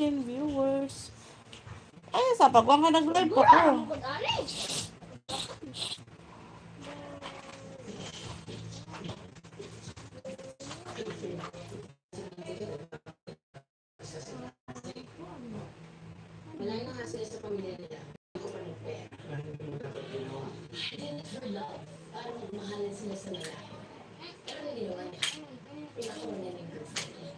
13 viewers. Ay, sa pagwang ka nag-live pa ko. Malayo na kasi sa pamilya nila. Ako pa ng pera. Then for love, parang magmahalan sila sa lalaki. Pero na ginawa niya, pinakawa niya ng girlfriend niya.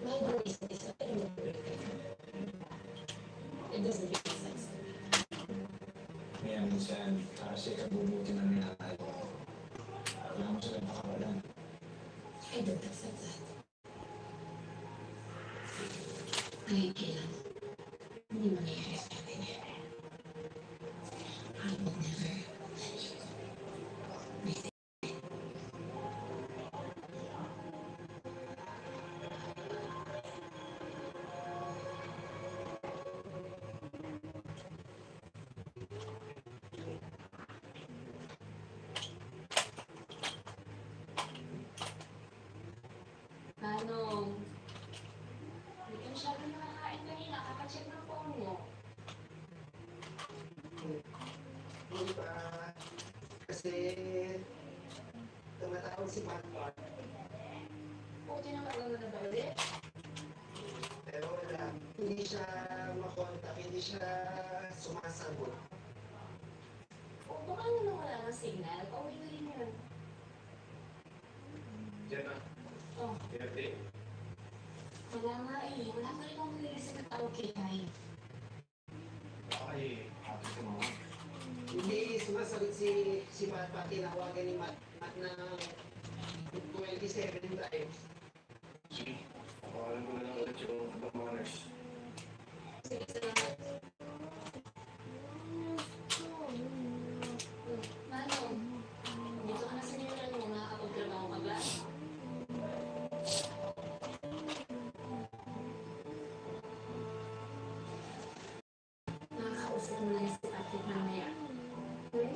Mahal mo isa't isa, pero mag-break kayo. It doesn't make sense. Kaya minsan, kasi kabubuti ng minahal ko. Wala mo silang pakawalan. I don't accept that. Kahit kailan, hindi mangyayari sa atin yan. I will never let you go. Paano? Hindi ka masyadong nakakain kanina. Kakacheck ng phone mo. Hindi ba? Kasi tumatawag si Papa. Buti naman lang na ba ulit? Pero wala. Hindi siya makontak. Hindi siya sumasagot. O baka naman wala ng signal. Pauwi na rin yun. Diyan na. Oh, Pinati. wala nga eh. Wala pa rin akong nililisip ng tawag kay Kai. Okay, happy ka mo. Hindi sumasagot si Papa. Tinawagan ni Matt na 27 times. Sige, pakawalan ko na lang ulit yung ibang mga nurse. Sige, salamat. Manong, dito ka na sa nilalan mo. Nakakapagtrabaho ka ba? Nakakausap mo lang si Patrick mamaya. Okay?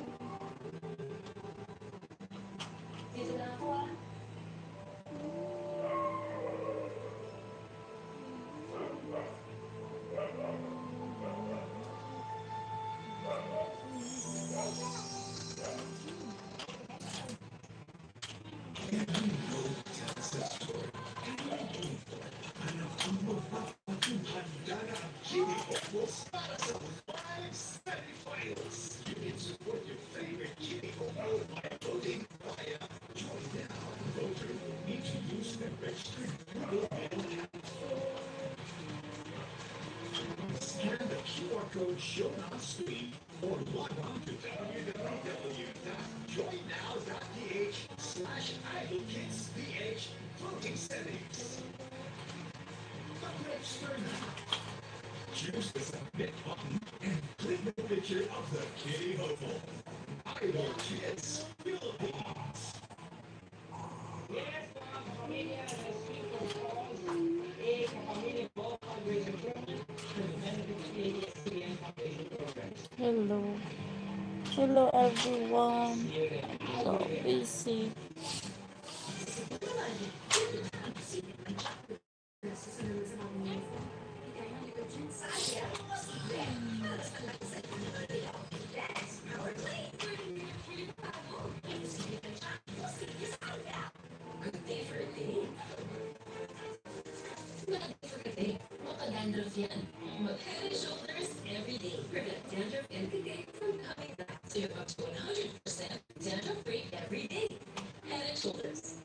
Dito na ako ah. Scan the QR code shown on screen or log on to www.joynow.ph/idlekidsPH voting settings. Register now. Choose the submit button and click the picture of the kitty hopeful. Idle Kids Philippines. Hello. Hello everyone. So busy. Dandruff yan. Mag-head and shoulders every day. Prevent dandruff and today from coming back. Save up to 100% dandruff-free every day. Head and shoulders.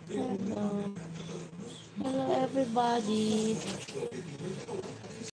Hello. Hello everybody.